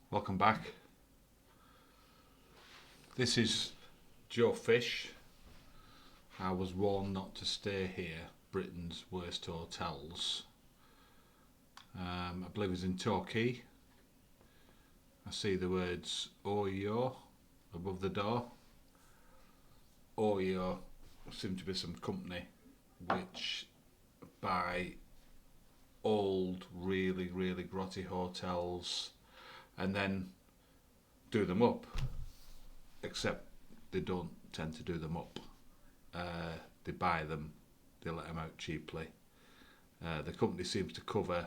Welcome back. This is Joe Fish. I was warned not to stay here. Britain's worst hotels. I believe it's in Torquay. I see the words Oyo above the door. Oyo seems to be some company which buy old, really grotty hotels and then do them up. Except they don't tend to do them up. They buy them, they let them out cheaply. The company seems to cover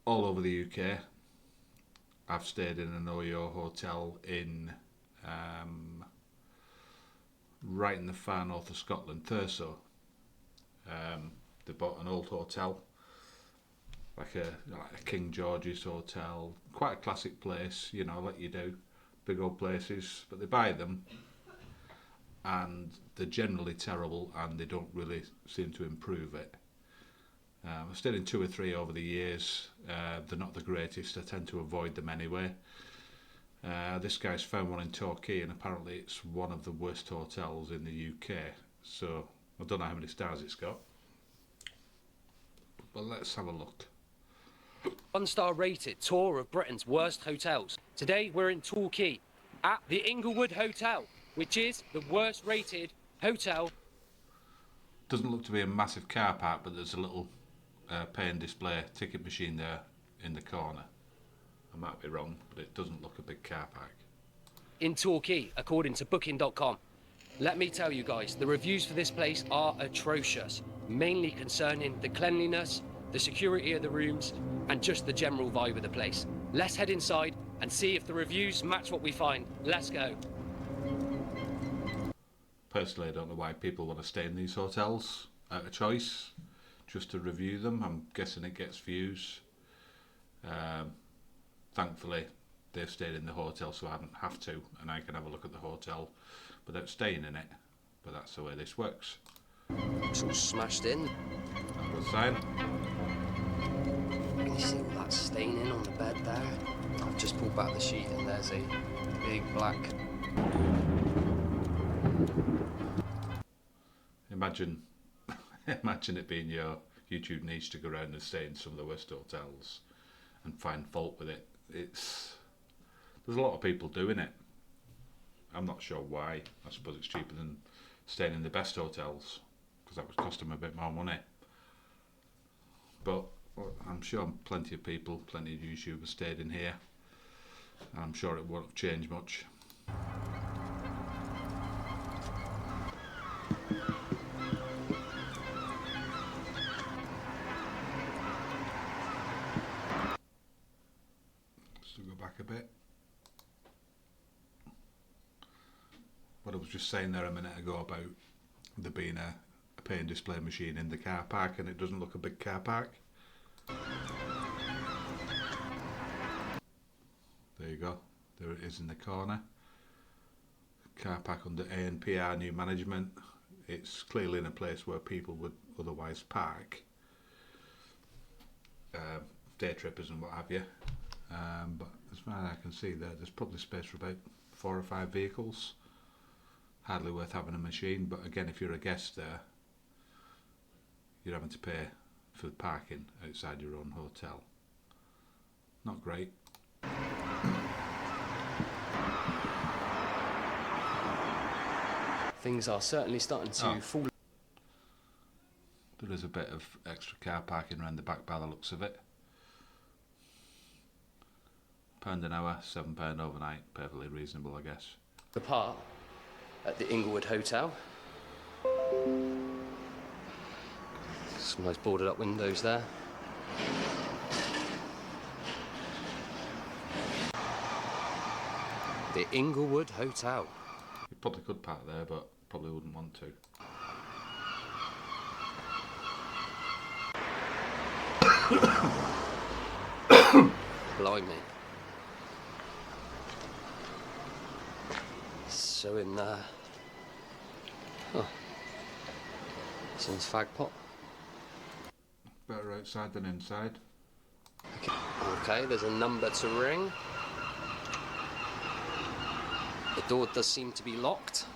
all over the UK. I've stayed in an Oyo hotel in right in the far north of Scotland, Thurso. They bought an old hotel, like a King George's hotel, quite a classic place, like you do, big old places, but they buy them and they're generally terrible and they don't really seem to improve it. I've stayed in 2 or 3 over the years. They're not the greatest. I tend to avoid them anyway. This guy's found one in Torquay and apparently it's one of the worst hotels in the UK. So I don't know how many stars it's got. But let's have a look. 1-star rated tour of Britain's worst hotels. Today we're in Torquay at the Inglewood Hotel, which is the worst rated hotel. Doesn't look to be a massive car park, but there's a little pay and display ticket machine there in the corner. I might be wrong, but it doesn't look a big car park. In Torquay, according to Booking.com. Let me tell you guys, the reviews for this place are atrocious, mainly concerning the cleanliness, the security of the rooms, and just the general vibe of the place. Let's head inside and see if the reviews match what we find. Let's go. Personally, I don't know why people want to stay in these hotels out of choice, just to review them. I'm guessing it gets views. Thankfully, they've stayed in the hotel, so I don't have to, and I can have a look at the hotel without staying in it. But that's the way this works. It's all smashed in. Good sign. Can you see all that staining on the bed there? I've just pulled back the sheet and there's a big black... Imagine it being your YouTube niche to go around and stay in some of the worst hotels and find fault with it. There's a lot of people doing it. I'm not sure why. I suppose it's cheaper than staying in the best hotels because that would cost them a bit more money. But I'm sure plenty of people, plenty of YouTubers stayed in here. I'm sure it won't have changed much. Still go back a bit. What I was just saying there a minute ago about there being a pay and display machine in the car park, and it doesn't look a big car park. There you go. There it is in the corner. Car park under ANPR new management. It's clearly in a place where people would otherwise park. Day trippers and what have you. But as far as I can see there's probably space for about 4 or 5 vehicles. Hardly worth having a machine, but again, if you're a guest there, you're having to pay for the parking outside your own hotel. Not great. Things are certainly starting to fall. There is a bit of extra car parking around the back by the looks of it. £1 an hour, £7 overnight, perfectly reasonable, I guess. The part at the Inglewood Hotel. Some nice boarded up windows there. The Inglewood Hotel. You probably could park there, but probably wouldn't want to. Blimey. So in there. Oh. Someone's fag pot. Better outside than inside. Okay. Oh, Okay, there's a number to ring. The door does seem to be locked.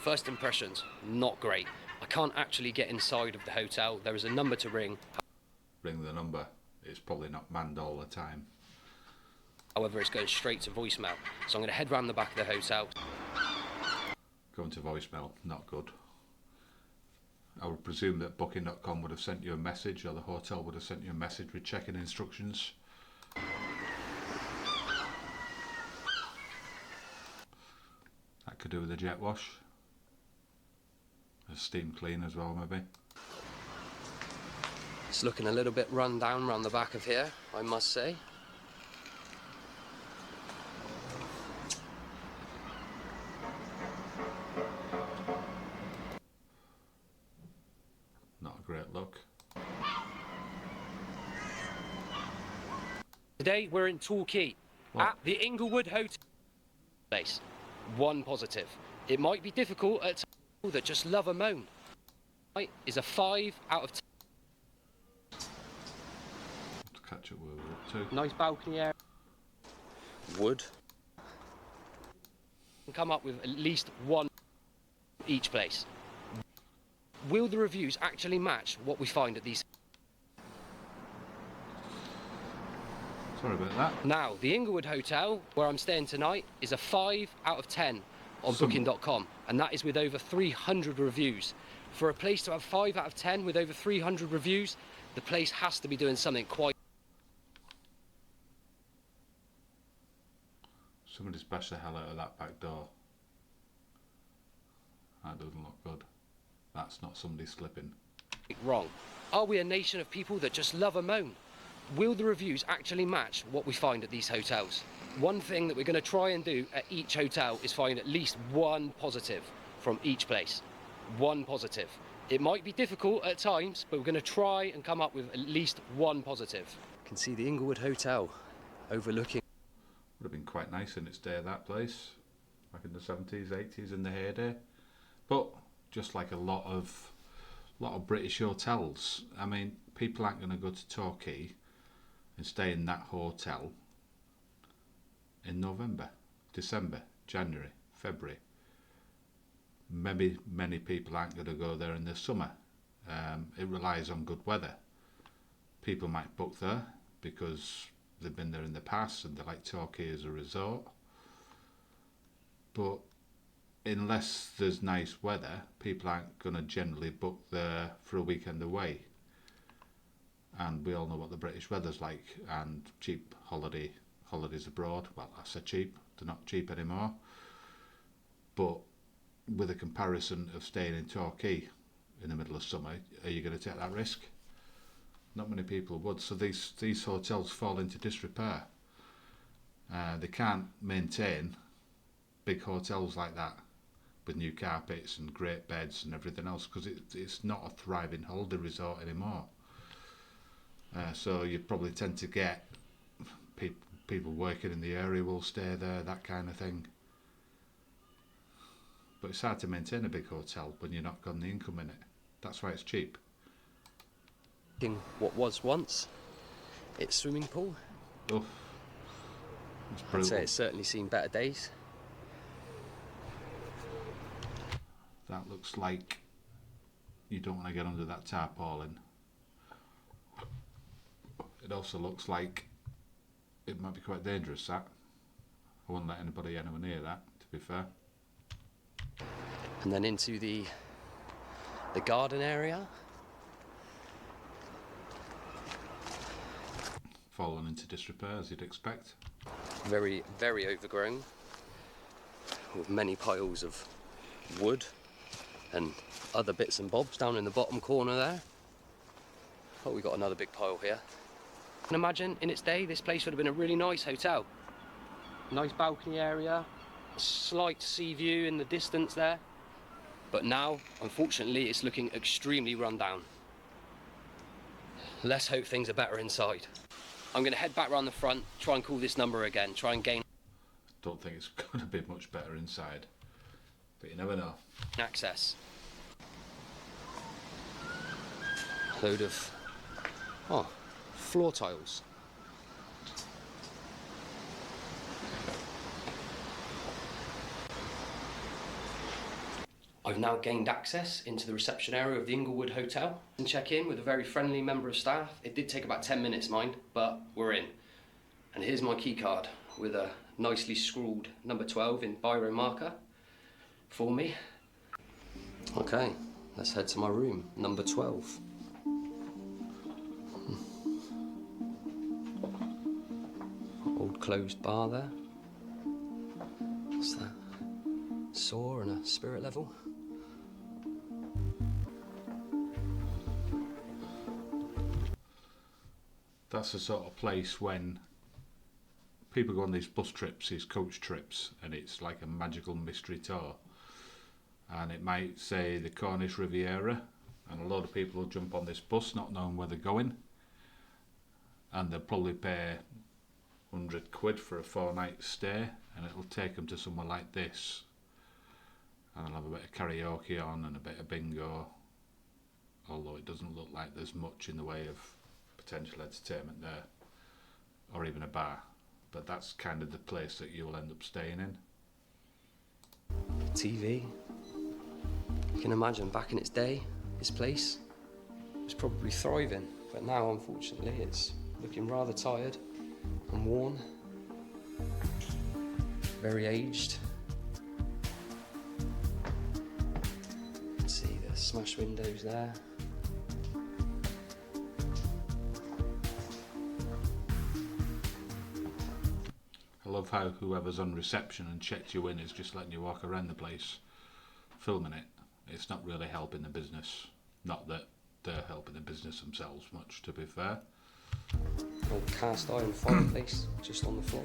First impressions, not great. I can't actually get inside of the hotel. There is a number to ring. Ring the number. It's probably not manned all the time. However, it's going straight to voicemail. So I'm going to head round the back of the hotel. Going to voicemail, not good. I would presume that Booking.com would have sent you a message, or the hotel would have sent you a message with check-in instructions. That could do with a jet wash. A steam clean as well, maybe. It's looking a little bit run down round the back of here, I must say. Not a great look. Today we're in Torquay at the Inglewood Hotel place. One positive. It might be difficult at times that just love a moan. Is a 5 out of 10. To catch up where we're up to. Nice balcony area. Wood. And come up with at least one each place. Will the reviews actually match what we find at these? Sorry about that. Now, the Inglewood Hotel, where I'm staying tonight, is a 5 out of 10 on Some- Booking.com, and that is with over 300 reviews. For a place to have 5 out of 10 with over 300 reviews, the place has to be doing something quite... Somebody's bashed the hell out of that back door. That doesn't look good. That's not somebody slipping. wrong. Are we a nation of people that just love a moan? Will the reviews actually match what we find at these hotels? One thing that we're going to try and do at each hotel is find at least one positive from each place. One positive. It might be difficult at times, but we're going to try and come up with at least one positive. You can see the Inglewood Hotel overlooking. Would have been quite nice in its day, that place. Back in the 70s, 80s, in the heyday. But just like a lot of British hotels, I mean, people aren't going to go to Torquay and stay in that hotel in November, December, January, February. Maybe many people aren't going to go there in the summer. It relies on good weather. People might book there because they've been there in the past and they like Torquay as a resort. But unless there's nice weather, people aren't going to generally book there for a weekend away. And we all know what the British weather's like, and cheap holidays abroad. Well, I say cheap, they're not cheap anymore. But with a comparison of staying in Torquay in the middle of summer, are you going to take that risk? Not many people would. So these hotels fall into disrepair. They can't maintain big hotels like that with new carpets and great beds and everything else, because it's not a thriving holiday resort anymore. So you probably tend to get people working in the area will stay there, that kind of thing. But it's hard to maintain a big hotel when you're not got the income in it. That's why it's cheap. What was once its swimming pool. Oh, it's I'd brutal. say it's certainly seen better days. That looks like you don't want to get under that tarpaulin. It also looks like it might be quite dangerous, that. I wouldn't let anybody anywhere near that, to be fair. And then into the garden area. Fallen into disrepair, as you'd expect. Very, very overgrown, with many piles of wood and other bits and bobs down in the bottom corner there. Oh, we got another big pile here. I can imagine in its day this place would have been a really nice hotel. Nice balcony area, slight sea view in the distance there. But now, unfortunately, it's looking extremely run down. Let's hope things are better inside. I'm going to head back round the front, try and call this number again, try and gain Don't think it's going to be much better inside, but you never know. access. Load of floor tiles. I've now gained access into the reception area of the Inglewood Hotel and check in with a very friendly member of staff. It did take about 10 minutes, mind, but we're in. And here's my key card with a nicely scrawled number 12 in biro marker for me. Okay, let's head to my room, number 12. Old closed bar there. What's that? Saw and a spirit level. That's the sort of place when people go on these bus trips, these coach trips, and it's like a magical mystery tour. And it might say the Cornish Riviera, and a lot of people will jump on this bus not knowing where they're going. And they'll probably pay 100 quid for a 4-night stay, and it'll take them to somewhere like this. And they'll have a bit of karaoke on and a bit of bingo, although it doesn't look like there's much in the way of potential entertainment there, or even a bar. But that's kind of the place that you'll end up staying in. TV. You can imagine back in its day, this place was probably thriving, but now unfortunately it's looking rather tired and worn, very aged. Let's see, there's smashed windows there. I love how whoever's on reception and checked you in is just letting you walk around the place, filming it. It's not really helping the business. Not that they're helping the business themselves much, to be fair. Old cast iron fireplace just on the floor.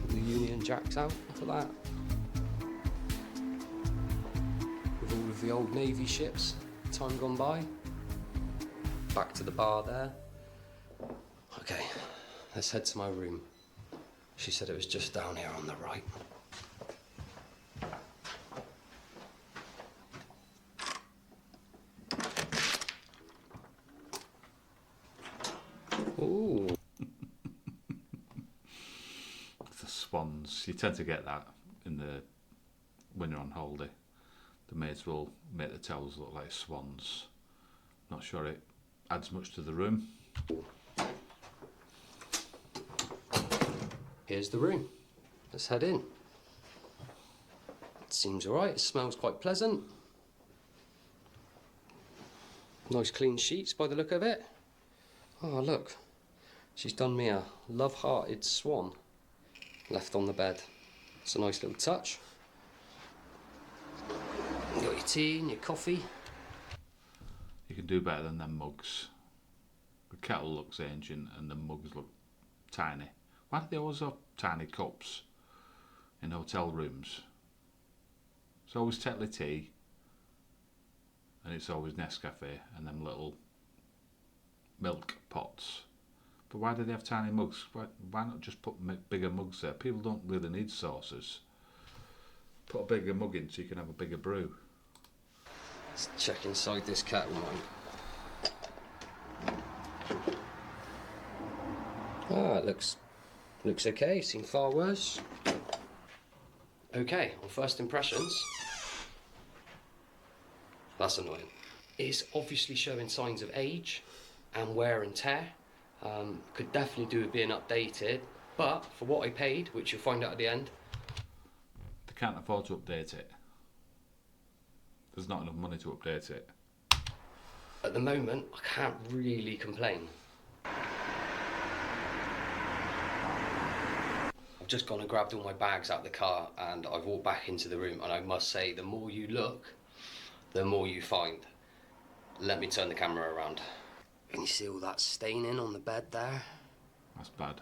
The Union Jack's out, look at that. With all of the old Navy ships, time gone by. Back to the bar there. Okay, let's head to my room. She said it was just down here on the right. Ooh. The swans. You tend to get that when you're on holiday. The maids will make the towels look like swans. Not sure it adds much to the room. Here's the room. Let's head in. It seems alright, it smells quite pleasant. Nice clean sheets by the look of it. Oh look, she's done me a love-hearted swan left on the bed. It's a nice little touch. You got your tea and your coffee. You can do better than them mugs. The kettle looks ancient and the mugs look tiny. Why do they always have tiny cups in hotel rooms? It's always Tetley tea and it's always Nescafe and them little milk pots. But why do they have tiny mugs? Why not just put bigger mugs there? People don't really need saucers. Put a bigger mug in so you can have a bigger brew. Let's check inside this kettle, man. Ah, it looks okay, seen far worse. Okay, on first impressions, that's annoying. It's obviously showing signs of age and wear and tear. Could definitely do with being updated, but for what I paid, which you'll find out at the end. They can't afford to update it. There's not enough money to update it. At the moment, I can't really complain. I've just gone and grabbed all my bags out of the car and I've walked back into the room, and I must say, the more you look, the more you find. Let me turn the camera around. Can you see all that staining on the bed there? That's bad.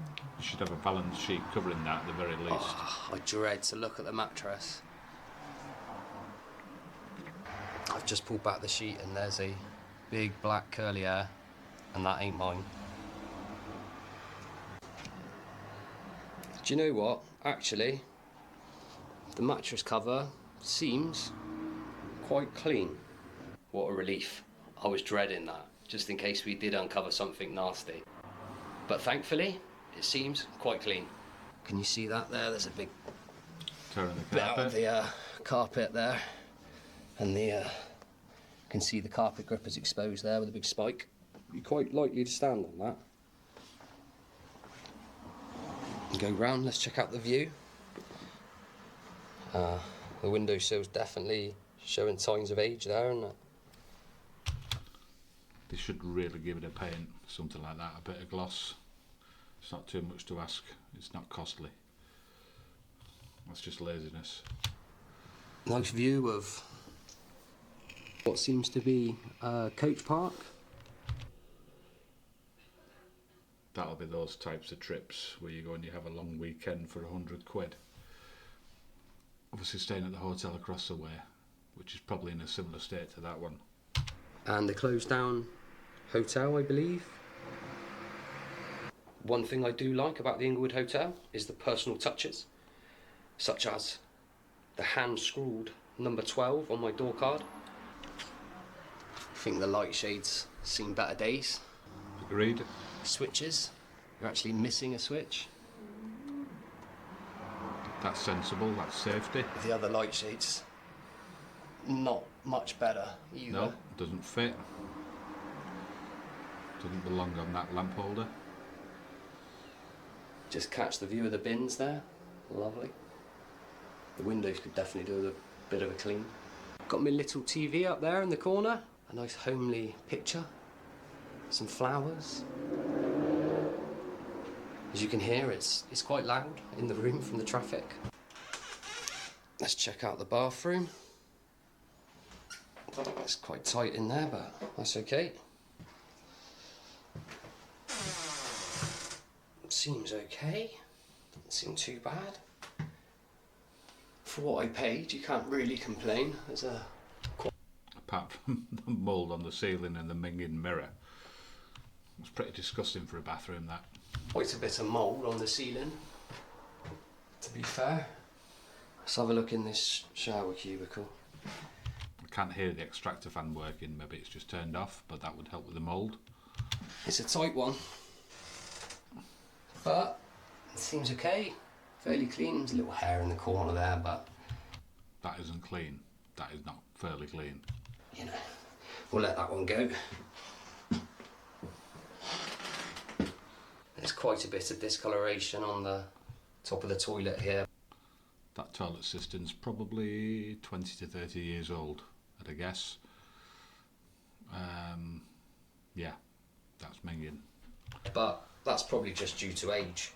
You should have a balance sheet covering that at the very least. Oh, I dread to look at the mattress. I've just pulled back the sheet and there's a big black curly hair, and that ain't mine. Do you know what? Actually, the mattress cover seems quite clean. What a relief. I was dreading that, just in case we did uncover something nasty. But thankfully, it seems quite clean. Can you see that there? There's a big Tearing the bit out of carpet. the carpet there. And you can see the carpet grippers exposed there with a big spike. You're quite likely to stand on that. And go round, let's check out the view. The windowsill's definitely showing signs of age there, isn't it? They should really give it a paint, something like that, a bit of gloss. It's not too much to ask, it's not costly. That's just laziness. Nice view of what seems to be Coach Park. That'll be those types of trips where you go and you have a long weekend for £100. Obviously staying at the hotel across the way, which is probably in a similar state to that one. And the closed down hotel, I believe. One thing I do like about the Inglewood Hotel is the personal touches, such as the hand-scrawled number 12 on my door card. I think the light shades seen better days. Agreed. Switches, you're actually missing a switch. That's sensible, that's safety. The other light shades, not much better either. No, doesn't fit. Doesn't belong on that lamp holder. Just catch the view of the bins there. Lovely. The windows could definitely do with a bit of a clean. Got my little TV up there in the corner. A nice homely picture. Some flowers. As you can hear, it's quite loud in the room from the traffic. Let's check out the bathroom. It's quite tight in there, but that's okay. Seems okay. Doesn't seem too bad. For what I paid, you can't really complain. There's a Apart from the mould on the ceiling and the minging mirror. It's pretty disgusting for a bathroom, that. quite a bit of mould on the ceiling, to be fair. Let's have a look in this shower cubicle. I can't hear the extractor fan working, maybe it's just turned off, but that would help with the mould. It's a tight one, but it seems okay. Fairly clean. There's a little hair in the corner there, but That isn't clean. That is not fairly clean. you know, we'll let that one go. There's quite a bit of discoloration on the top of the toilet here. That toilet cistern's probably 20 to 30 years old, I'd a guess. Yeah, that's minging. But that's probably just due to age.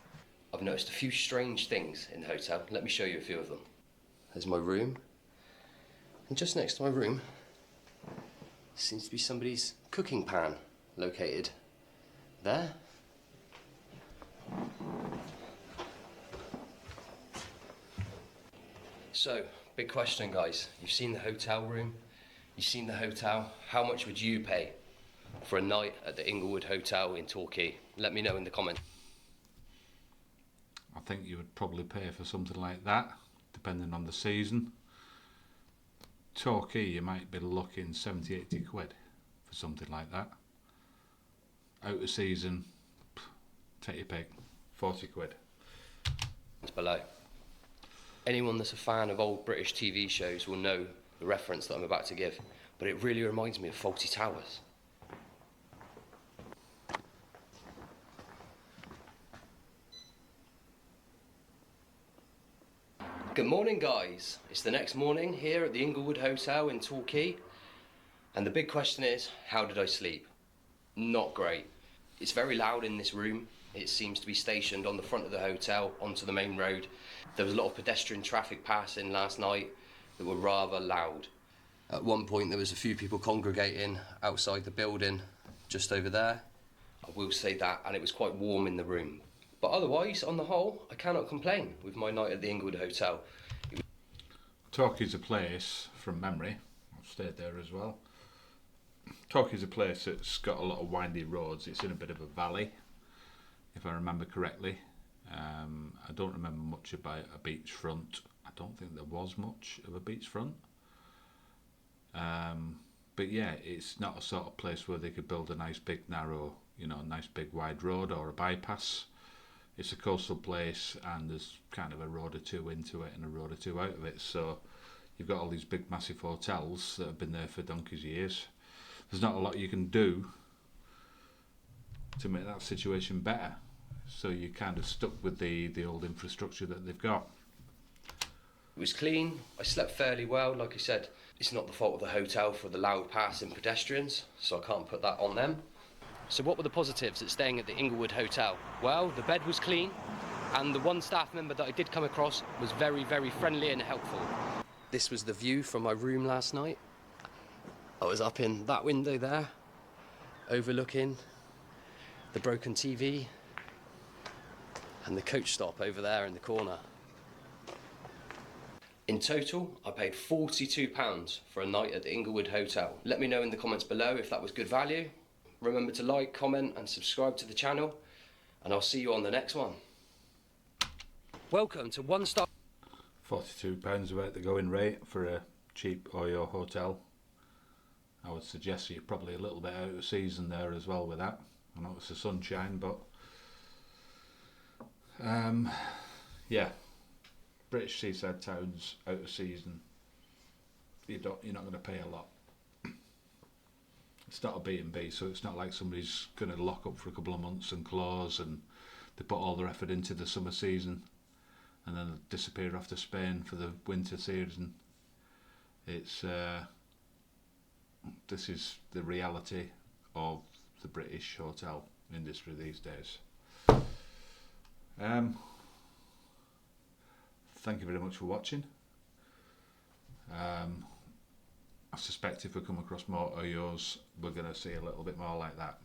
I've noticed a few strange things in the hotel. Let me show you a few of them. There's my room. And just next to my room seems to be somebody's cooking pan located there. So, big question, guys. You've seen the hotel room. You've seen the hotel. How much would you pay for a night at the Inglewood Hotel in Torquay? Let me know in the comments. I think you would probably pay for something like that, depending on the season. Torquay, you might be looking 70, 80 quid for something like that. Out of season, take your pick, 40 quid. It's below. Anyone that's a fan of old British TV shows will know the reference that I'm about to give, but it really reminds me of Fawlty Towers. Good morning, guys. It's the next morning here at the Inglewood Hotel in Torquay, and the big question is, how did I sleep? Not great. It's very loud in this room. It seems to be stationed on the front of the hotel onto the main road. There was a lot of pedestrian traffic passing last night that were rather loud. At one point there was a few people congregating outside the building just over there. I will say that, and it was quite warm in the room. But otherwise, on the whole, I cannot complain with my night at the Inglewood Hotel. Torquay's a place, from memory, I've stayed there as well. Torquay's a place that's got a lot of windy roads. It's in a bit of a valley, if I remember correctly. I don't remember much about a beachfront. I don't think there was much of a beachfront. But yeah, it's not a sort of place where they could build a nice big narrow, nice big wide road or a bypass. it's a coastal place, and there's kind of a road or two into it and a road or two out of it. So you've got all these big, massive hotels that have been there for donkey's years. There's not a lot you can do to make that situation better. So you're kind of stuck with the old infrastructure that they've got. It was clean, I slept fairly well. Like I said, it's not the fault of the hotel for the loud passing pedestrians, so I can't put that on them. So what were the positives at staying at the Inglewood Hotel? Well, the bed was clean, and the one staff member that I did come across was very, very friendly and helpful. This was the view from my room last night. I was up in that window there, overlooking the broken TV and the coach stop over there in the corner. In total, I paid £42 for a night at the Inglewood Hotel. Let me know in the comments below if that was good value. Remember to like, comment and subscribe to the channel, and I'll see you on the next one. Welcome to One Star. £42 about the going rate for a cheap Oyo hotel. I would suggest you're probably a little bit out of season there as well with that. I know it's the sunshine, but yeah, British seaside towns out of season, you're not going to pay a lot. It's not a B&B, so it's not like somebody's going to lock up for a couple of months and close, and they put all their effort into the summer season and then disappear off to Spain for the winter season. It's this is the reality of the British hotel industry these days. Thank you very much for watching. I suspect if we come across more Oyos, we're going to see a little bit more like that.